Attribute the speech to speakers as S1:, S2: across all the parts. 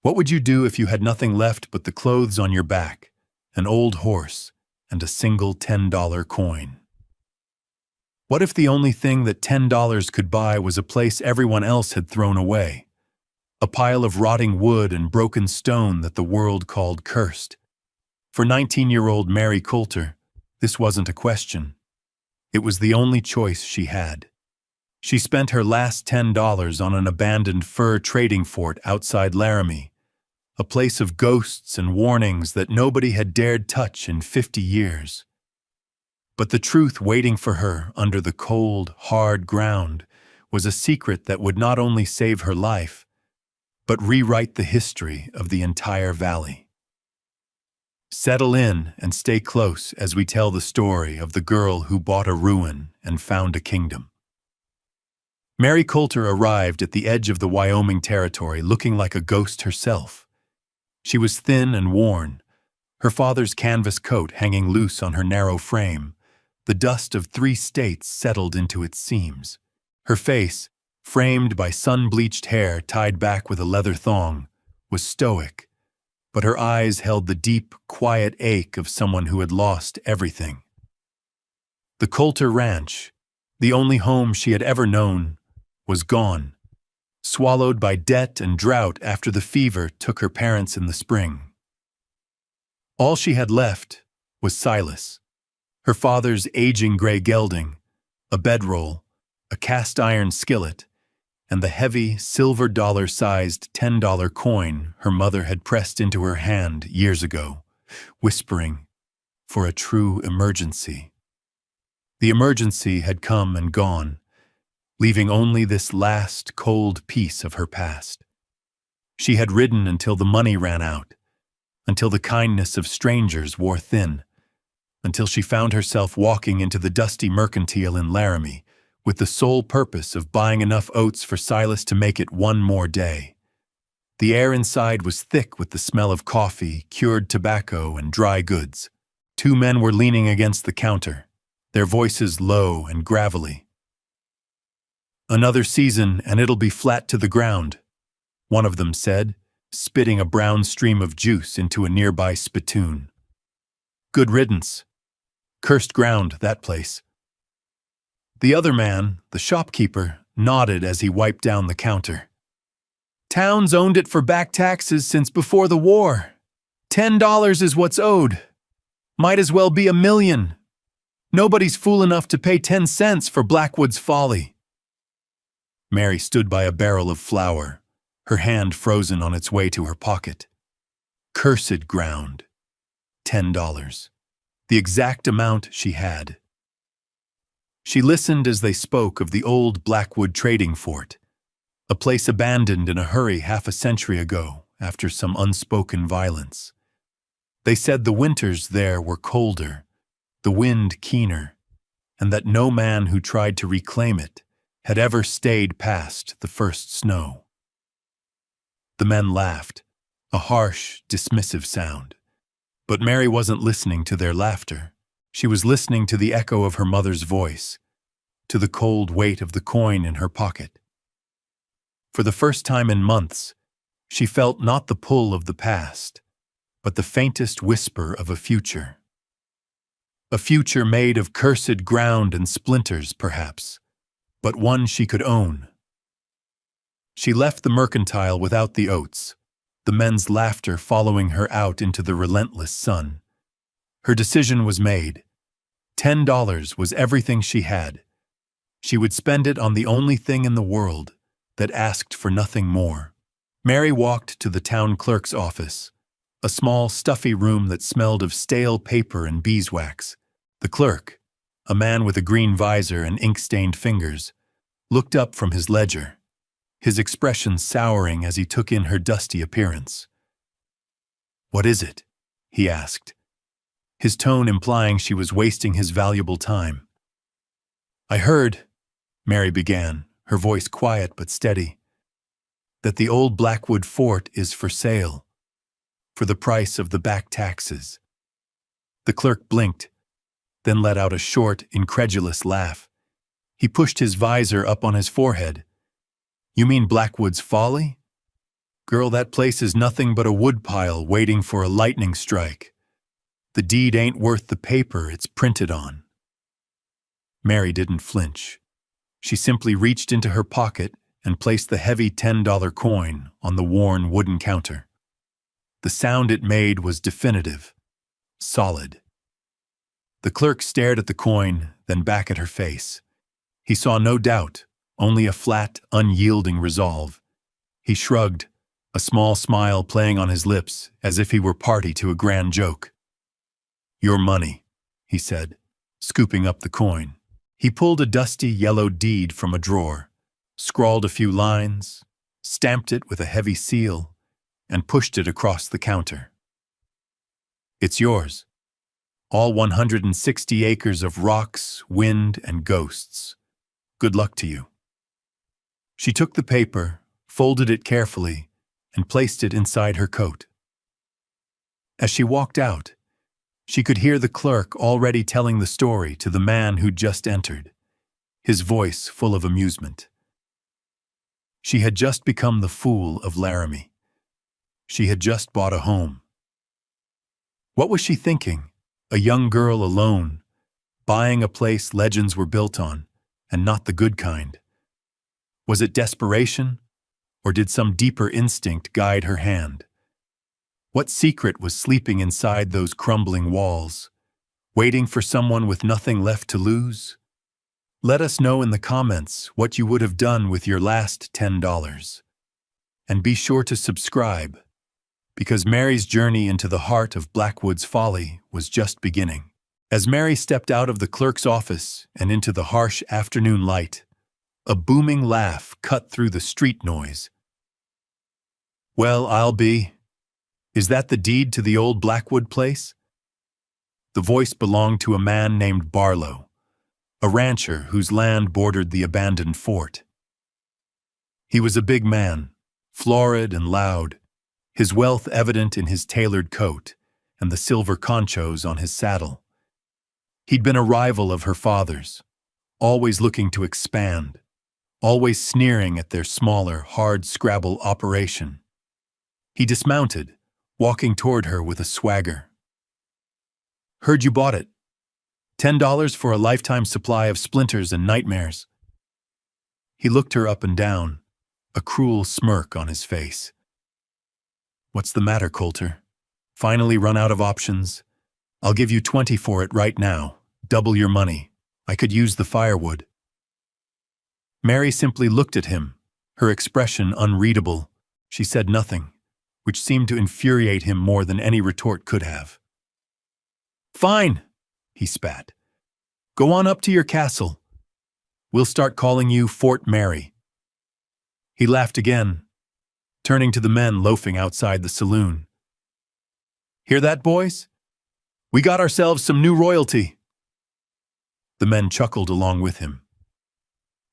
S1: What would you do if you had nothing left but the clothes on your back, an old horse, and a single $10 coin? What if the only thing that $10 could buy was a place everyone else had thrown away? A pile of rotting wood and broken stone that the world called cursed. For 19-year-old Mary Coulter, this wasn't a question. It was the only choice she had. She spent her last $10 on an abandoned fur trading fort outside Laramie, a place of ghosts and warnings that nobody had dared touch in 50 years. But the truth waiting for her under the cold, hard ground was a secret that would not only save her life, but rewrite the history of the entire valley. Settle in and stay close as we tell the story of the girl who bought a ruin and found a kingdom. Mary Coulter arrived at the edge of the Wyoming Territory looking like a ghost herself. She was thin and worn, her father's canvas coat hanging loose on her narrow frame. The dust of 3 states settled into its seams. Her face, framed by sun-bleached hair tied back with a leather thong, was stoic, but her eyes held the deep, quiet ache of someone who had lost everything. The Coulter Ranch, the only home she had ever known, was gone, swallowed by debt and drought after the fever took her parents in the spring. All she had left was Silas, her father's aging gray gelding, a bedroll, a cast-iron skillet, and the heavy, silver dollar-sized $10 coin her mother had pressed into her hand years ago, whispering, "For a true emergency." The emergency had come and gone, leaving only this last, cold piece of her past. She had ridden until the money ran out, until the kindness of strangers wore thin, until she found herself walking into the dusty mercantile in Laramie with the sole purpose of buying enough oats for Silas to make it one more day. The air inside was thick with the smell of coffee, cured tobacco, and dry goods. 2 men were leaning against the counter, their voices low and gravelly. "Another season and it'll be flat to the ground," one of them said, spitting a brown stream of juice into a nearby spittoon. "Good riddance. Cursed ground, that place." The other man, the shopkeeper, nodded as he wiped down the counter. "Town's owned it for back taxes since before the war. $10 is what's owed. Might as well be $1 million. Nobody's fool enough to pay 10 cents for Blackwood's folly." Mary stood by a barrel of flour, her hand frozen on its way to her pocket. Cursed ground. $10. The exact amount she had. She listened as they spoke of the old Blackwood trading fort, a place abandoned in a hurry half a century ago after some unspoken violence. They said the winters there were colder, the wind keener, and that no man who tried to reclaim it had ever stayed past the first snow. The men laughed, a harsh, dismissive sound. But Mary wasn't listening to their laughter. She was listening to the echo of her mother's voice, to the cold weight of the coin in her pocket. For the first time in months, she felt not the pull of the past, but the faintest whisper of a future. A future made of cursed ground and splinters, perhaps, but one she could own. She left the mercantile without the oats, the men's laughter following her out into the relentless sun. Her decision was made. $10 was everything she had. She would spend it on the only thing in the world that asked for nothing more. Mary walked to the town clerk's office, a small, stuffy room that smelled of stale paper and beeswax. The clerk, a man with a green visor and ink-stained fingers, looked up from his ledger, his expression souring as he took in her dusty appearance. "What is it?" he asked, his tone implying she was wasting his valuable time. "I heard," Mary began, her voice quiet but steady, "that the old Blackwood fort is for sale, for the price of the back taxes." The clerk blinked, then let out a short, incredulous laugh. He pushed his visor up on his forehead. "You mean Blackwood's folly?" Girl, that place is nothing but a woodpile waiting for a lightning strike. The deed ain't worth the paper it's printed on. Mary didn't flinch. She simply reached into her pocket and placed the heavy $10 coin on the worn wooden counter. The sound it made was definitive, solid. The clerk stared at the coin, then back at her face. He saw no doubt, only a flat, unyielding resolve. He shrugged, a small smile playing on his lips as if he were party to a grand joke. "Your money," he said, scooping up the coin. He pulled a dusty yellow deed from a drawer, scrawled a few lines, stamped it with a heavy seal, and pushed it across the counter. "It's yours. All 160 acres of rocks, wind, and ghosts. Good luck to you." She took the paper, folded it carefully, and placed it inside her coat. As she walked out, she could hear the clerk already telling the story to the man who'd just entered, his voice full of amusement. She had just become the fool of Laramie. She had just bought a home. What was she thinking? A young girl alone, buying a place legends were built on, and not the good kind. Was it desperation, or did some deeper instinct guide her hand? What secret was sleeping inside those crumbling walls, waiting for someone with nothing left to lose? Let us know in the comments what you would have done with your last $10. And be sure to subscribe, because Mary's journey into the heart of Blackwood's Folly was just beginning. As Mary stepped out of the clerk's office and into the harsh afternoon light, a booming laugh cut through the street noise. "Well, I'll be. Is that the deed to the old Blackwood place?" The voice belonged to a man named Barlow, a rancher whose land bordered the abandoned fort. He was a big man, florid and loud, his wealth evident in his tailored coat and the silver conchos on his saddle. He'd been a rival of her father's, always looking to expand, always sneering at their smaller, hard-scrabble operation. He dismounted, walking toward her with a swagger. "Heard you bought it. $10 for a lifetime supply of splinters and nightmares." He looked her up and down, a cruel smirk on his face. "What's the matter, Coulter? Finally run out of options? I'll give you 20 for it right now, double your money. I could use the firewood." Mary simply looked at him, her expression unreadable. She said nothing, which seemed to infuriate him more than any retort could have. "Fine," he spat. "Go on up to your castle. We'll start calling you Fort Mary." He laughed again, turning to the men loafing outside the saloon. "Hear that, boys? We got ourselves some new royalty." The men chuckled along with him.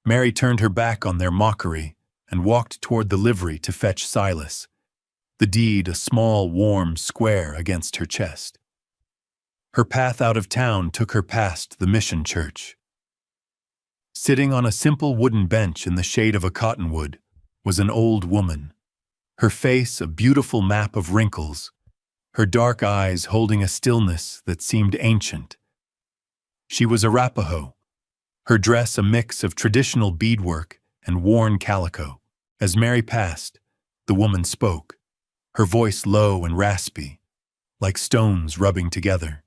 S1: Mary turned her back on their mockery and walked toward the livery to fetch Silas, the deed a small, warm square against her chest. Her path out of town took her past the mission church. Sitting on a simple wooden bench in the shade of a cottonwood was an old woman, her face a beautiful map of wrinkles, her dark eyes holding a stillness that seemed ancient. She was Arapaho, her dress a mix of traditional beadwork and worn calico. As Mary passed, the woman spoke, her voice low and raspy, like stones rubbing together.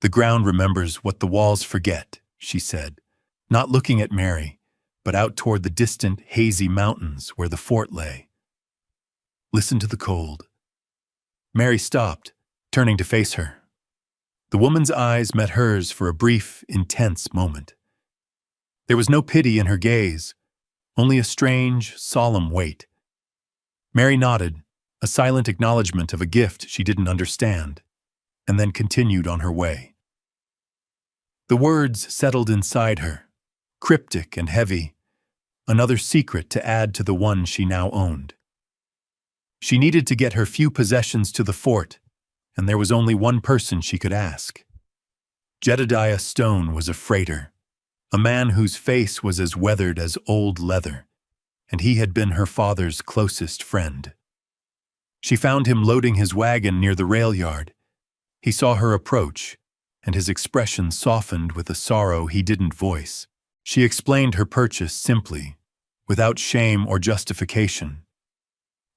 S1: "The ground remembers what the walls forget," she said, not looking at Mary, but out toward the distant, hazy mountains where the fort lay. "Listen to the cold." Mary stopped, turning to face her. The woman's eyes met hers for a brief, intense moment. There was no pity in her gaze, only a strange, solemn weight. Mary nodded, a silent acknowledgement of a gift she didn't understand, and then continued on her way. The words settled inside her, cryptic and heavy, another secret to add to the one she now owned. She needed to get her few possessions to the fort, and there was only one person she could ask. Jedediah Stone was a freighter, a man whose face was as weathered as old leather, and he had been her father's closest friend. She found him loading his wagon near the rail yard. He saw her approach, and his expression softened with a sorrow he didn't voice. She explained her purchase simply, without shame or justification.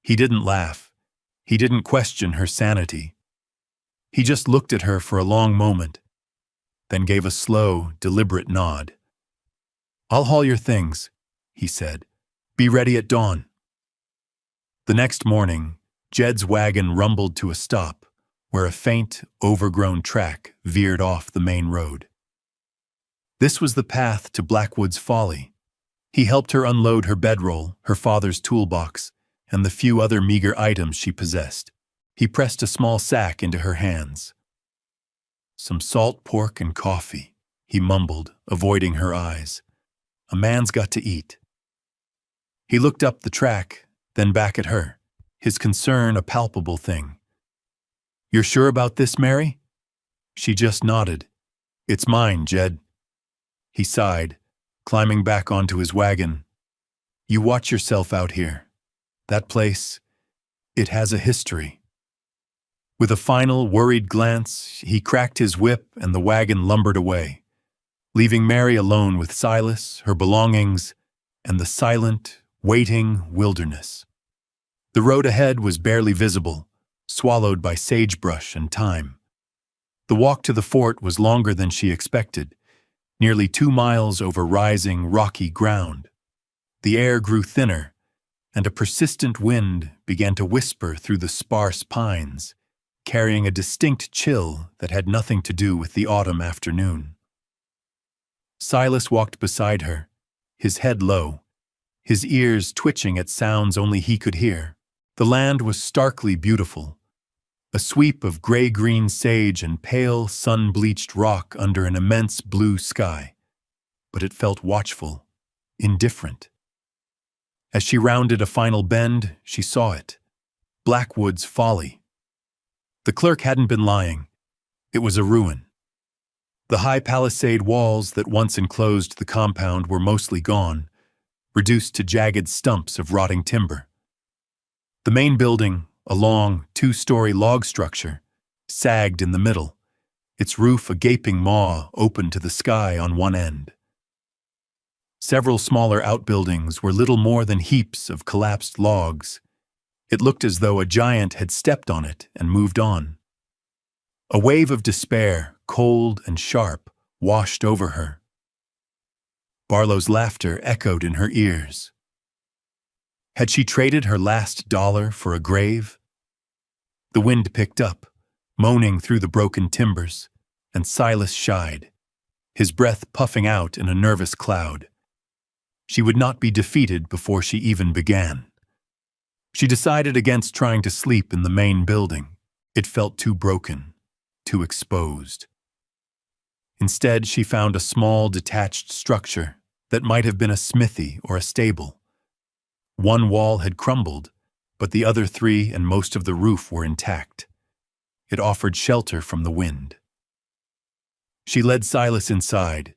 S1: He didn't laugh. He didn't question her sanity. He just looked at her for a long moment, then gave a slow, deliberate nod. "I'll haul your things," he said. "Be ready at dawn." The next morning, Jed's wagon rumbled to a stop, where a faint, overgrown track veered off the main road. This was the path to Blackwood's Folly. He helped her unload her bedroll, her father's toolbox, and the few other meager items she possessed. He pressed a small sack into her hands. "Some salt pork and coffee," he mumbled, avoiding her eyes. "A man's got to eat." He looked up the track, then back at her, his concern a palpable thing. "You're sure about this, Mary?" She just nodded. "It's mine, Jed." He sighed, climbing back onto his wagon. "You watch yourself out here. That place, it has a history." With a final, worried glance, he cracked his whip and the wagon lumbered away, leaving Mary alone with Silas, her belongings, and the silent, waiting wilderness. The road ahead was barely visible, swallowed by sagebrush and thyme. The walk to the fort was longer than she expected, nearly 2 miles over rising, rocky ground. The air grew thinner, and a persistent wind began to whisper through the sparse pines, carrying a distinct chill that had nothing to do with the autumn afternoon. Silas walked beside her, his head low, his ears twitching at sounds only he could hear. The land was starkly beautiful, a sweep of gray-green sage and pale, sun-bleached rock under an immense blue sky. But it felt watchful, indifferent. As she rounded a final bend, she saw it. Blackwood's Folly. The clerk hadn't been lying. It was a ruin. The high palisade walls that once enclosed the compound were mostly gone, reduced to jagged stumps of rotting timber. The main building, a long, 2-story log structure, sagged in the middle, its roof a gaping maw open to the sky on one end. Several smaller outbuildings were little more than heaps of collapsed logs. It looked as though a giant had stepped on it and moved on. A wave of despair, cold and sharp, washed over her. Barlow's laughter echoed in her ears. Had she traded her last dollar for a grave? The wind picked up, moaning through the broken timbers, and Silas shied, his breath puffing out in a nervous cloud. She would not be defeated before she even began. She decided against trying to sleep in the main building. It felt too broken, too exposed. Instead, she found a small, detached structure that might have been a smithy or a stable. One wall had crumbled, but the other 3 and most of the roof were intact. It offered shelter from the wind. She led Silas inside,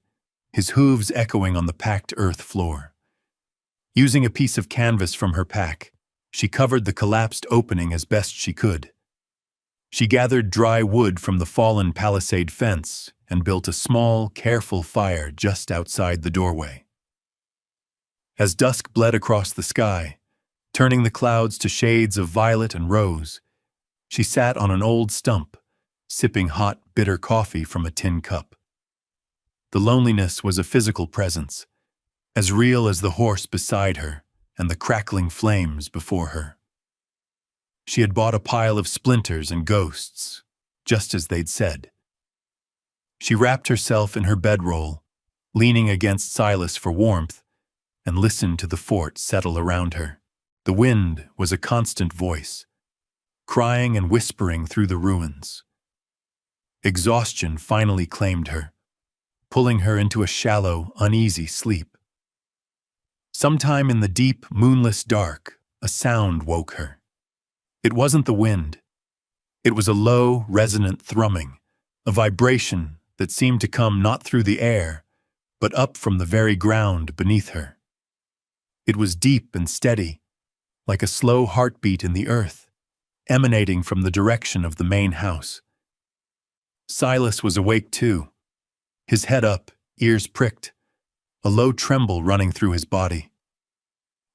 S1: his hooves echoing on the packed earth floor. Using a piece of canvas from her pack, she covered the collapsed opening as best she could. She gathered dry wood from the fallen palisade fence and built a small, careful fire just outside the doorway. As dusk bled across the sky, turning the clouds to shades of violet and rose, she sat on an old stump, sipping hot, bitter coffee from a tin cup. The loneliness was a physical presence, as real as the horse beside her and the crackling flames before her. She had bought a pile of splinters and ghosts, just as they'd said. She wrapped herself in her bedroll, leaning against Silas for warmth, and listened to the fort settle around her. The wind was a constant voice, crying and whispering through the ruins. Exhaustion finally claimed her, pulling her into a shallow, uneasy sleep. Sometime in the deep, moonless dark, a sound woke her. It wasn't the wind. It was a low, resonant thrumming, a vibration that seemed to come not through the air, but up from the very ground beneath her. It was deep and steady, like a slow heartbeat in the earth, emanating from the direction of the main house. Silas was awake too, his head up, ears pricked, a low tremble running through his body.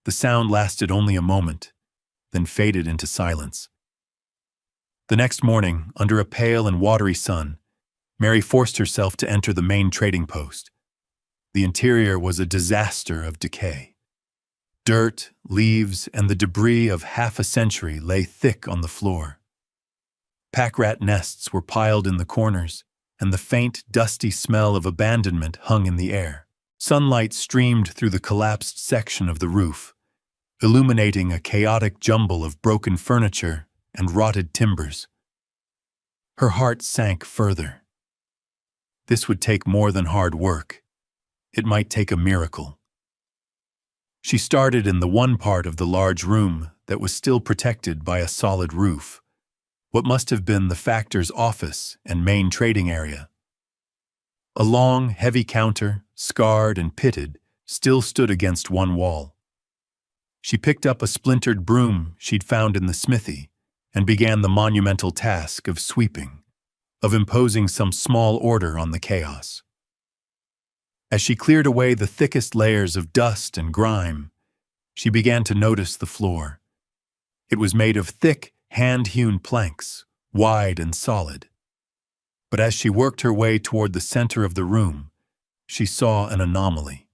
S1: The sound lasted only a moment, then faded into silence. The next morning, under a pale and watery sun, Mary forced herself to enter the main trading post. The interior was a disaster of decay. Dirt, leaves, and the debris of half a century lay thick on the floor. Pack rat nests were piled in the corners, and the faint, dusty smell of abandonment hung in the air. Sunlight streamed through the collapsed section of the roof, illuminating a chaotic jumble of broken furniture and rotted timbers. Her heart sank further. This would take more than hard work. It might take a miracle. She started in the one part of the large room that was still protected by a solid roof, what must have been the factor's office and main trading area. A long, heavy counter, scarred and pitted, still stood against one wall. She picked up a splintered broom she'd found in the smithy and began the monumental task of sweeping, of imposing some small order on the chaos. As she cleared away the thickest layers of dust and grime, she began to notice the floor. It was made of thick, hand-hewn planks, wide and solid. But as she worked her way toward the center of the room, she saw an anomaly.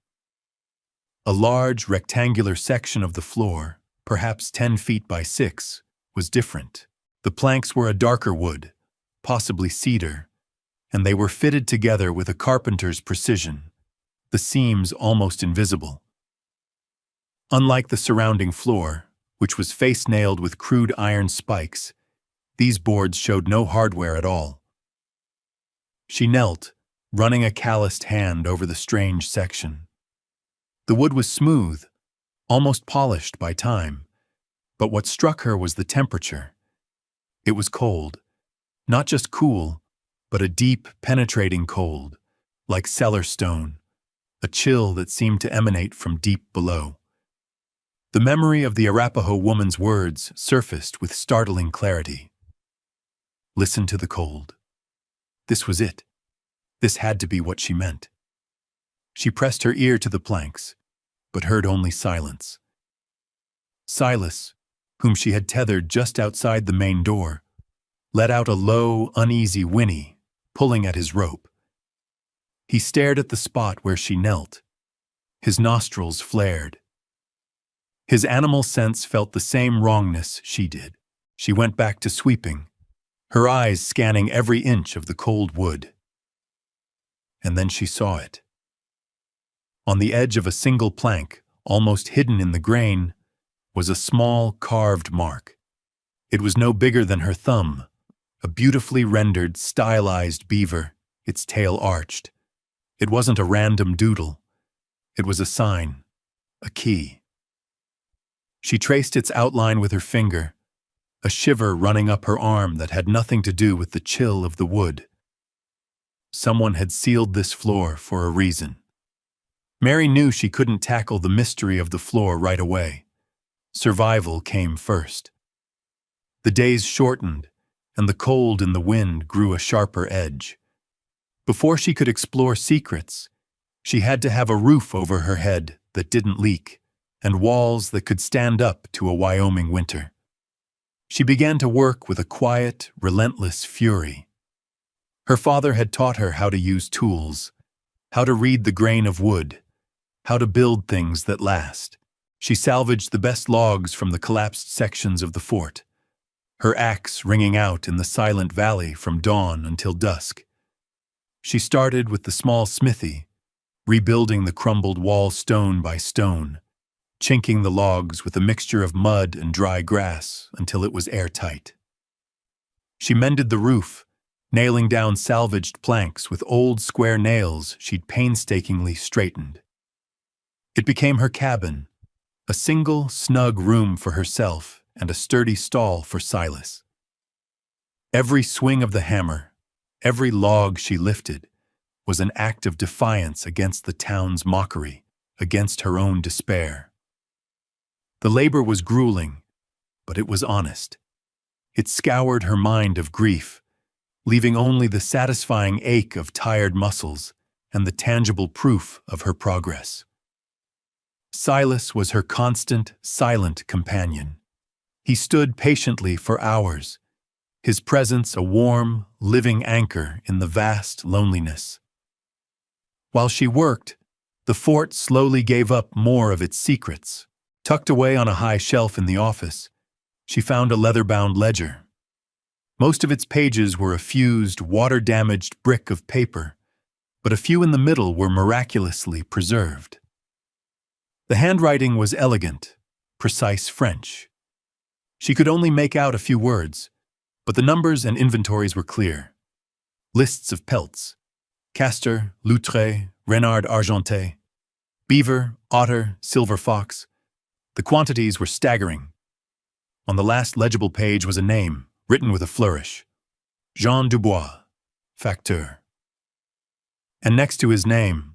S1: A large, rectangular section of the floor, perhaps 10 feet by 6, was different. The planks were a darker wood, possibly cedar, and they were fitted together with a carpenter's precision, the seams almost invisible. Unlike the surrounding floor, which was face-nailed with crude iron spikes, these boards showed no hardware at all. She knelt, running a calloused hand over the strange section. The wood was smooth, almost polished by time, but what struck her was the temperature. It was cold, not just cool, but a deep, penetrating cold, like cellar stone, a chill that seemed to emanate from deep below. The memory of the Arapaho woman's words surfaced with startling clarity. Listen to the cold. This was it. This had to be what she meant. She pressed her ear to the planks, but heard only silence. Silas, whom she had tethered just outside the main door, let out a low, uneasy whinny, pulling at his rope. He stared at the spot where she knelt. His nostrils flared. His animal sense felt the same wrongness she did. She went back to sweeping, her eyes scanning every inch of the cold wood. And then she saw it. On the edge of a single plank, almost hidden in the grain, was a small carved mark. It was no bigger than her thumb, a beautifully rendered, stylized beaver, its tail arched. It wasn't a random doodle. It was a sign, a key. She traced its outline with her finger, a shiver running up her arm that had nothing to do with the chill of the wood. Someone had sealed this floor for a reason. Mary knew she couldn't tackle the mystery of the floor right away. Survival came first. The days shortened, and the cold in the wind grew a sharper edge. Before she could explore secrets, she had to have a roof over her head that didn't leak, and walls that could stand up to a Wyoming winter. She began to work with a quiet, relentless fury. Her father had taught her how to use tools, how to read the grain of wood, how to build things that last. She salvaged the best logs from the collapsed sections of the fort, her axe ringing out in the silent valley from dawn until dusk. She started with the small smithy, rebuilding the crumbled wall stone by stone, chinking the logs with a mixture of mud and dry grass until it was airtight. She mended the roof, nailing down salvaged planks with old square nails she'd painstakingly straightened. It became her cabin, a single, snug room for herself and a sturdy stall for Silas. Every swing of the hammer, every log she lifted, was an act of defiance against the town's mockery, against her own despair. The labor was grueling, but it was honest. It scoured her mind of grief, leaving only the satisfying ache of tired muscles and the tangible proof of her progress. Silas was her constant, silent companion. He stood patiently for hours, his presence a warm, living anchor in the vast loneliness. While she worked, the fort slowly gave up more of its secrets. Tucked away on a high shelf in the office, she found a leather-bound ledger. Most of its pages were a fused, water-damaged brick of paper, but a few in the middle were miraculously preserved. The handwriting was elegant, precise French. She could only make out a few words, but the numbers and inventories were clear. Lists of pelts: castor, loutre, renard argenté, beaver, otter, silver fox. The quantities were staggering. On the last legible page was a name, written with a flourish: Jean Dubois, facteur. And next to his name,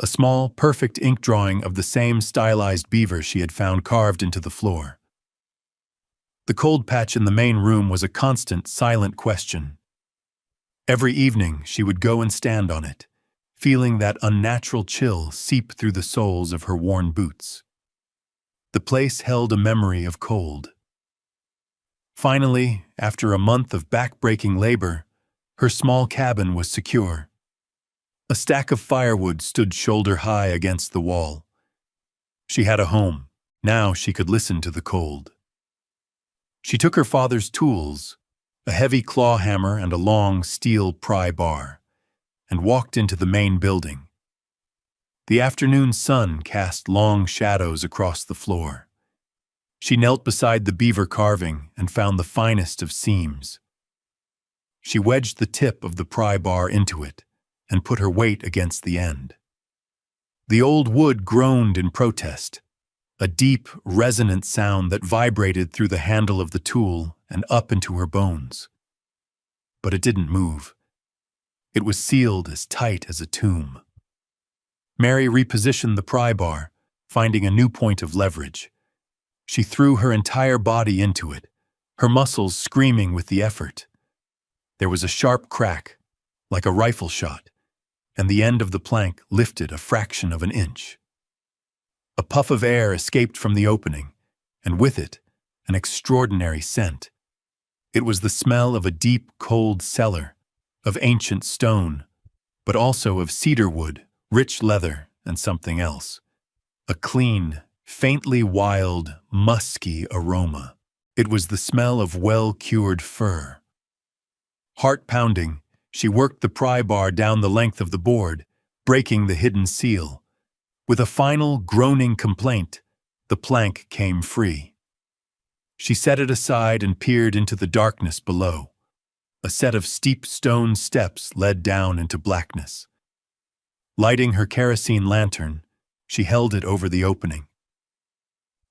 S1: a small, perfect ink drawing of the same stylized beaver she had found carved into the floor. The cold patch in the main room was a constant, silent question. Every evening she would go and stand on it, feeling that unnatural chill seep through the soles of her worn boots. The place held a memory of cold. Finally, after a month of back-breaking labor, her small cabin was secure. A stack of firewood stood shoulder-high against the wall. She had a home. Now she could listen to the cold. She took her father's tools, a heavy claw hammer and a long steel pry bar, and walked into the main building. The afternoon sun cast long shadows across the floor. She knelt beside the beaver carving and found the finest of seams. She wedged the tip of the pry bar into it and put her weight against the end. The old wood groaned in protest, a deep, resonant sound that vibrated through the handle of the tool and up into her bones. But it didn't move. It was sealed as tight as a tomb. Mary repositioned the pry bar, finding a new point of leverage. She threw her entire body into it, her muscles screaming with the effort. There was a sharp crack, like a rifle shot, and the end of the plank lifted a fraction of an inch. A puff of air escaped from the opening, and with it, an extraordinary scent. It was the smell of a deep, cold cellar, of ancient stone, but also of cedar wood, rich leather, and something else. A clean, faintly wild, musky aroma. It was the smell of well-cured fur. Heart-pounding, she worked the pry bar down the length of the board, breaking the hidden seal. With a final, groaning complaint, the plank came free. She set it aside and peered into the darkness below. A set of steep stone steps led down into blackness. Lighting her kerosene lantern, she held it over the opening.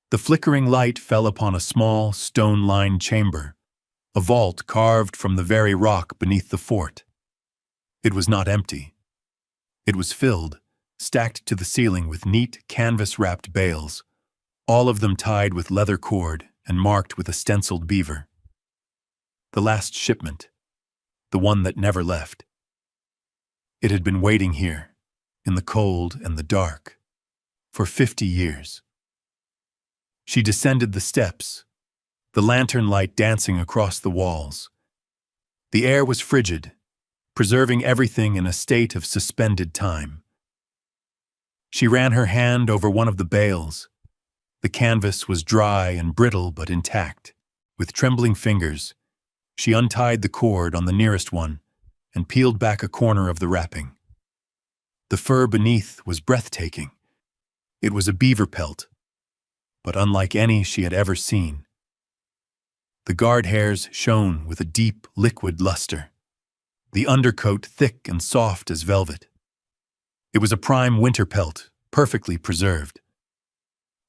S1: The flickering light fell upon a small, stone-lined chamber, a vault carved from the very rock beneath the fort. It was not empty. It was filled, stacked to the ceiling with neat, canvas-wrapped bales, all of them tied with leather cord and marked with a stenciled beaver. The last shipment, the one that never left. It had been waiting here, in the cold and the dark, for 50 years. She descended the steps, the lantern light dancing across the walls. The air was frigid, preserving everything in a state of suspended time. She ran her hand over one of the bales. The canvas was dry and brittle but intact. With trembling fingers, she untied the cord on the nearest one and peeled back a corner of the wrapping. The fur beneath was breathtaking. It was a beaver pelt, but unlike any she had ever seen. The guard hairs shone with a deep, liquid luster, the undercoat thick and soft as velvet. It was a prime winter pelt, perfectly preserved.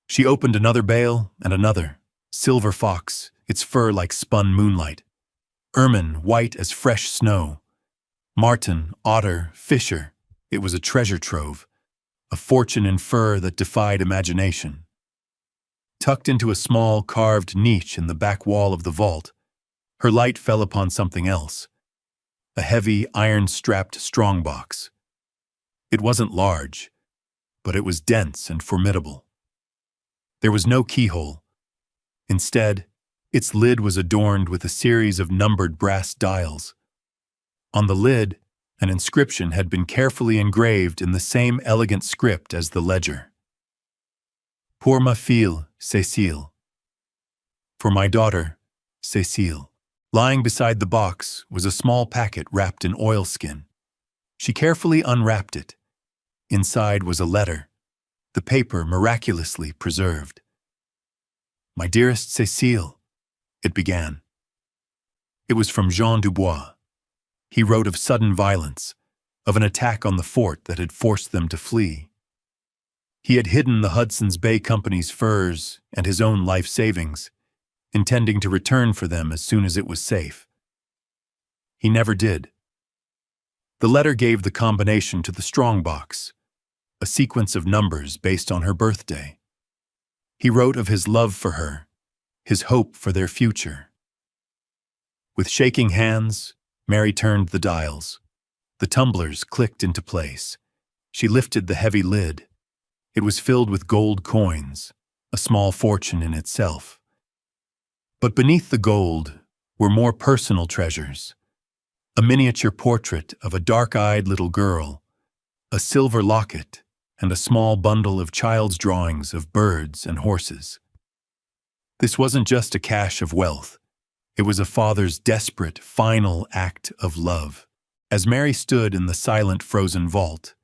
S1: She opened another bale and another, silver fox, its fur like spun moonlight, ermine white as fresh snow, marten, otter, fisher. It was a treasure trove, a fortune in fur that defied imagination. Tucked into a small, carved niche in the back wall of the vault, her light fell upon something else, a heavy, iron-strapped strongbox. It wasn't large, but it was dense and formidable. There was no keyhole. Instead, its lid was adorned with a series of numbered brass dials. On the lid, an inscription had been carefully engraved in the same elegant script as the ledger. Pour ma fille, Cécile. For my daughter, Cécile. Lying beside the box was a small packet wrapped in oilskin. She carefully unwrapped it. Inside was a letter, the paper miraculously preserved. My dearest Cécile, it began. It was from Jean Dubois. He wrote of sudden violence, of an attack on the fort that had forced them to flee. He had hidden the Hudson's Bay Company's furs and his own life savings, intending to return for them as soon as it was safe. He never did. The letter gave the combination to the strongbox, a sequence of numbers based on her birthday. He wrote of his love for her, his hope for their future. With shaking hands, Mary turned the dials. The tumblers clicked into place. She lifted the heavy lid. It was filled with gold coins, a small fortune in itself. But beneath the gold were more personal treasures. A miniature portrait of a dark-eyed little girl, a silver locket, and a small bundle of child's drawings of birds and horses. This wasn't just a cache of wealth. It was a father's desperate, final act of love. As Mary stood in the silent, frozen vault,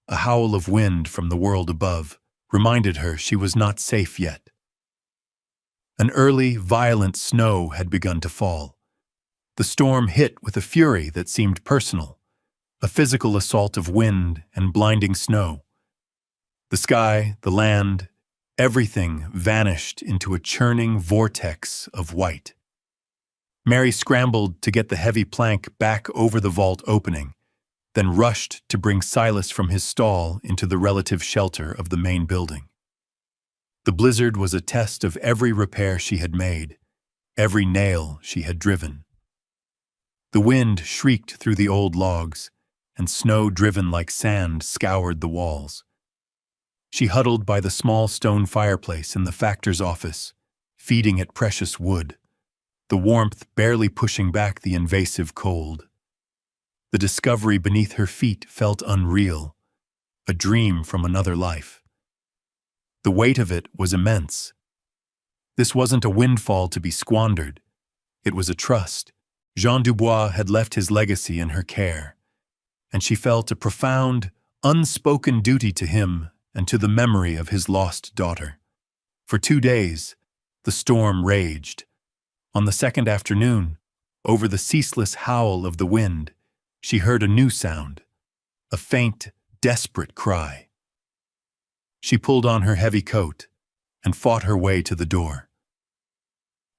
S1: a howl of wind from the world above reminded her she was not safe yet. An early, violent snow had begun to fall. The storm hit with a fury that seemed personal, a physical assault of wind and blinding snow. The sky, the land, everything vanished into a churning vortex of white. Mary scrambled to get the heavy plank back over the vault opening, then rushed to bring Silas from his stall into the relative shelter of the main building. The blizzard was a test of every repair she had made, every nail she had driven. The wind shrieked through the old logs, and snow driven like sand scoured the walls. She huddled by the small stone fireplace in the factor's office, feeding it precious wood, the warmth barely pushing back the invasive cold. The discovery beneath her feet felt unreal, a dream from another life. The weight of it was immense. This wasn't a windfall to be squandered. It was a trust. Jean Dubois had left his legacy in her care, and she felt a profound, unspoken duty to him and to the memory of his lost daughter. For 2 days, the storm raged. On the second afternoon, over the ceaseless howl of the wind, she heard a new sound, a faint, desperate cry. She pulled on her heavy coat and fought her way to the door.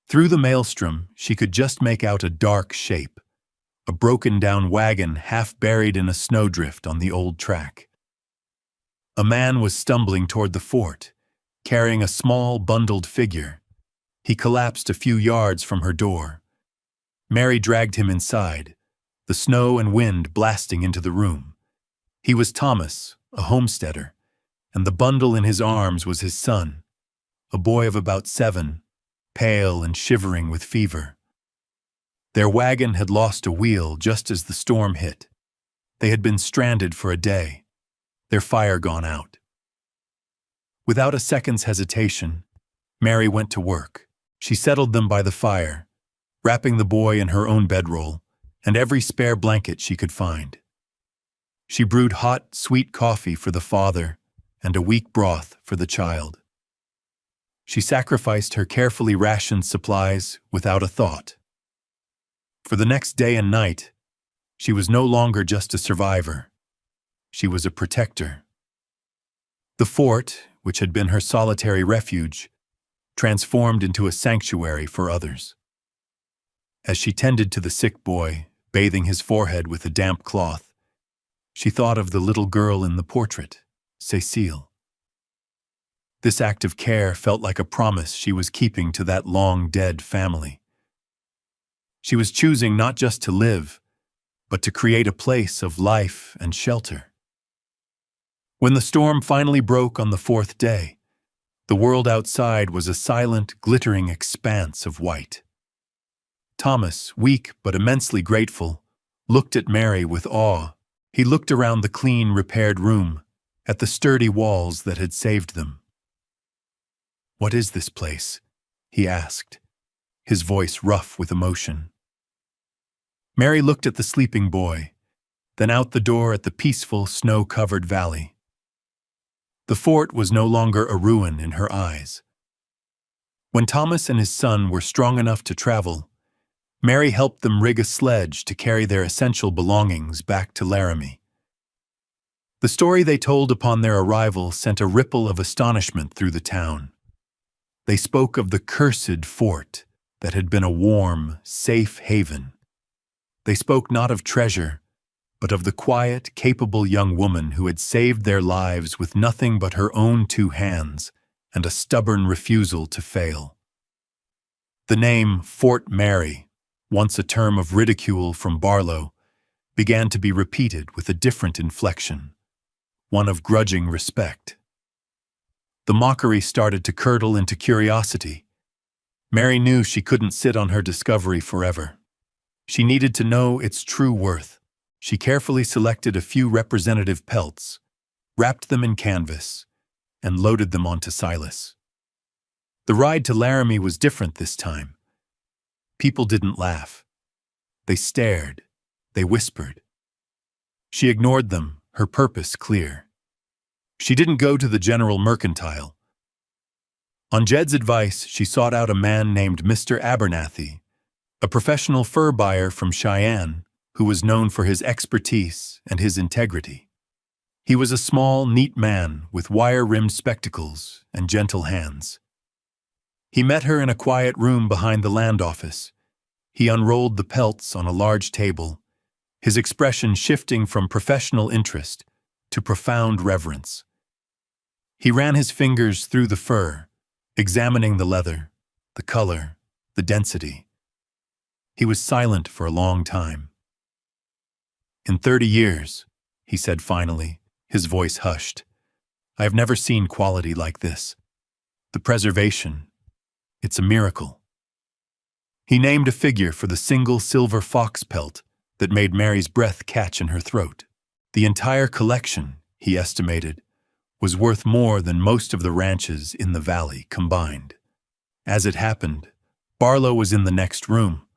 S1: Through the maelstrom, she could just make out a dark shape, a broken-down wagon half buried in a snowdrift on the old track. A man was stumbling toward the fort, carrying a small, bundled figure. He collapsed a few yards from her door. Mary dragged him inside, the snow and wind blasting into the room. He was Thomas, a homesteader, and the bundle in his arms was his son, a boy of about 7, pale and shivering with fever. Their wagon had lost a wheel just as the storm hit. They had been stranded for a day, their fire gone out. Without a second's hesitation, Mary went to work. She settled them by the fire, wrapping the boy in her own bedroll and every spare blanket she could find. She brewed hot, sweet coffee for the father and a weak broth for the child. She sacrificed her carefully rationed supplies without a thought. For the next day and night, she was no longer just a survivor. She was a protector. The fort, which had been her solitary refuge, transformed into a sanctuary for others. As she tended to the sick boy, bathing his forehead with a damp cloth, she thought of the little girl in the portrait, Cécile. This act of care felt like a promise she was keeping to that long-dead family. She was choosing not just to live, but to create a place of life and shelter. When the storm finally broke on the fourth day, the world outside was a silent, glittering expanse of white. Thomas, weak but immensely grateful, looked at Mary with awe. He looked around the clean, repaired room, at the sturdy walls that had saved them. "What is this place?" he asked, his voice rough with emotion. Mary looked at the sleeping boy, then out the door at the peaceful, snow-covered valley. The fort was no longer a ruin in her eyes. When Thomas and his son were strong enough to travel, Mary helped them rig a sledge to carry their essential belongings back to Laramie. The story they told upon their arrival sent a ripple of astonishment through the town. They spoke of the cursed fort that had been a warm, safe haven. They spoke not of treasure, but of the quiet, capable young woman who had saved their lives with nothing but her own 2 hands and a stubborn refusal to fail. The name Fort Mary, once a term of ridicule from Barlow, began to be repeated with a different inflection, one of grudging respect. The mockery started to curdle into curiosity. Mary knew she couldn't sit on her discovery forever. She needed to know its true worth. She carefully selected a few representative pelts, wrapped them in canvas, and loaded them onto Silas. The ride to Laramie was different this time. People didn't laugh. They stared. They whispered. She ignored them, her purpose clear. She didn't go to the General Mercantile. On Jed's advice, she sought out a man named Mr. Abernathy, a professional fur buyer from Cheyenne who was known for his expertise and his integrity. He was a small, neat man with wire-rimmed spectacles and gentle hands. He met her in a quiet room behind the land office. He unrolled the pelts on a large table, his expression shifting from professional interest to profound reverence. He ran his fingers through the fur, examining the leather, the color, the density. He was silent for a long time. "In 30 years," he said finally, his voice hushed, "I have never seen quality like this. The preservation, it's a miracle." He named a figure for the single silver fox pelt that made Mary's breath catch in her throat. The entire collection, he estimated, was worth more than most of the ranches in the valley combined. As it happened, Barlow was in the next room,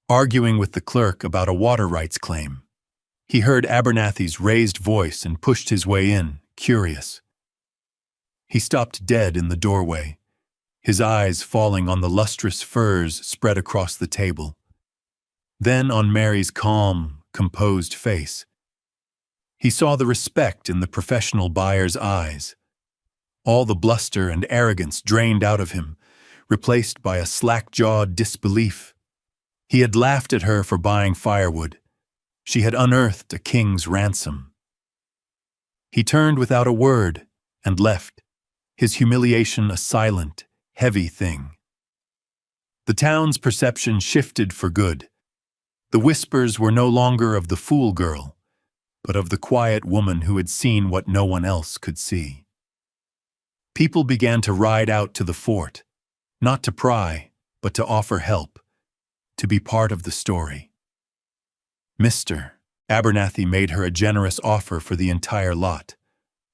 S1: arguing with the clerk about a water rights claim. He heard Abernathy's raised voice and pushed his way in, curious. He stopped dead in the doorway, his eyes falling on the lustrous furs spread across the table. Then on Mary's calm, composed face. He saw the respect in the professional buyer's eyes. All the bluster and arrogance drained out of him, replaced by a slack-jawed disbelief. He had laughed at her for buying firewood. She had unearthed a king's ransom. He turned without a word and left, his humiliation a silent, heavy thing. The town's perception shifted for good. The whispers were no longer of the fool girl, but of the quiet woman who had seen what no one else could see. People began to ride out to the fort, not to pry, but to offer help, to be part of the story. Mr. Abernathy made her a generous offer for the entire lot,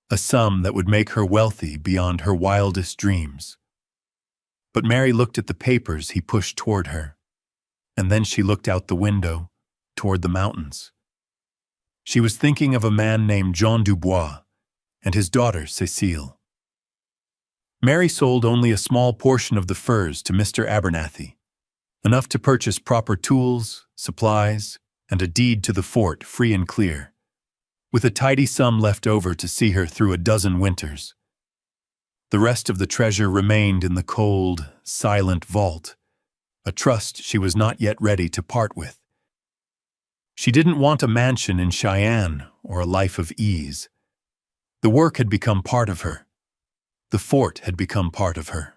S1: a sum that would make her wealthy beyond her wildest dreams. But Mary looked at the papers he pushed toward her, and then she looked out the window, toward the mountains. She was thinking of a man named Jean Dubois and his daughter Cécile. Mary sold only a small portion of the furs to Mr. Abernathy, enough to purchase proper tools, supplies, and a deed to the fort free and clear, with a tidy sum left over to see her through a dozen winters. The rest of the treasure remained in the cold, silent vault, a trust she was not yet ready to part with. She didn't want a mansion in Cheyenne or a life of ease. The work had become part of her. The fort had become part of her.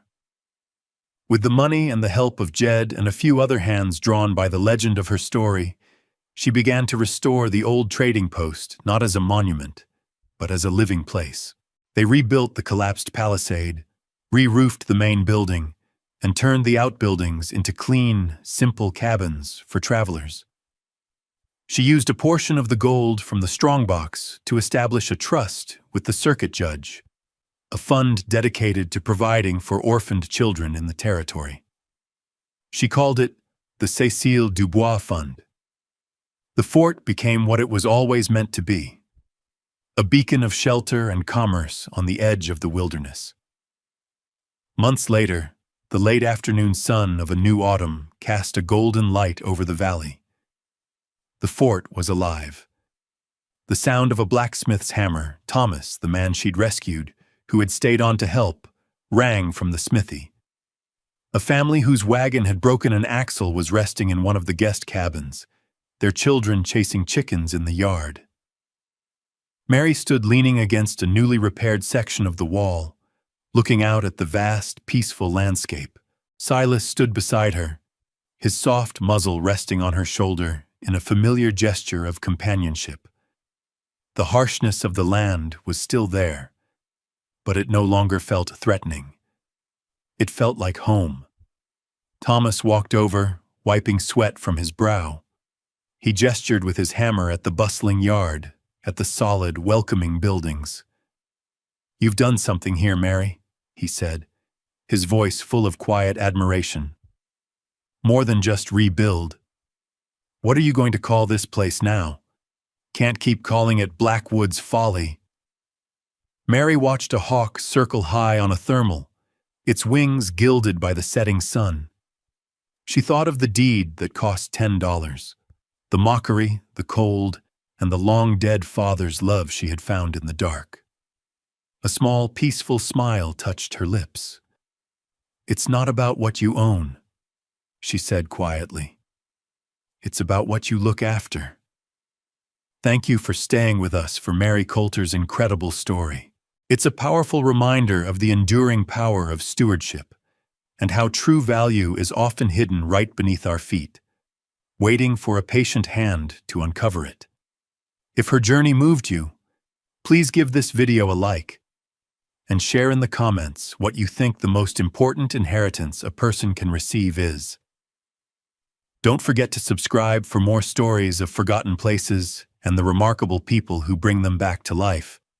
S1: With the money and the help of Jed and a few other hands drawn by the legend of her story, she began to restore the old trading post not as a monument, but as a living place. They rebuilt the collapsed palisade, re-roofed the main building, and turned the outbuildings into clean, simple cabins for travelers. She used a portion of the gold from the strongbox to establish a trust with the circuit judge, a fund dedicated to providing for orphaned children in the territory. She called it the Cécile Dubois Fund. The fort became what it was always meant to be, a beacon of shelter and commerce on the edge of the wilderness. Months later, the late afternoon sun of a new autumn cast a golden light over the valley. The fort was alive. The sound of a blacksmith's hammer, Thomas, the man she'd rescued, who had stayed on to help, rang from the smithy. A family whose wagon had broken an axle was resting in one of the guest cabins, their children chasing chickens in the yard. Mary stood leaning against a newly repaired section of the wall, looking out at the vast, peaceful landscape. Silas stood beside her, his soft muzzle resting on her shoulder in a familiar gesture of companionship. The harshness of the land was still there, but it no longer felt threatening. It felt like home. Thomas walked over, wiping sweat from his brow. He gestured with his hammer at the bustling yard, at the solid, welcoming buildings. "You've done something here, Mary," he said, his voice full of quiet admiration. "More than just rebuild. What are you going to call this place now? Can't keep calling it Blackwood's Folly." Mary watched a hawk circle high on a thermal, its wings gilded by the setting sun. She thought of the deed that cost $10, the mockery, the cold, and the long-dead father's love she had found in the dark. A small, peaceful smile touched her lips. "It's not about what you own," she said quietly. "It's about what you look after." Thank you for staying with us for Mary Coulter's incredible story. It's a powerful reminder of the enduring power of stewardship and how true value is often hidden right beneath our feet, waiting for a patient hand to uncover it. If her journey moved you, please give this video a like and share in the comments what you think the most important inheritance a person can receive is. Don't forget to subscribe for more stories of forgotten places and the remarkable people who bring them back to life.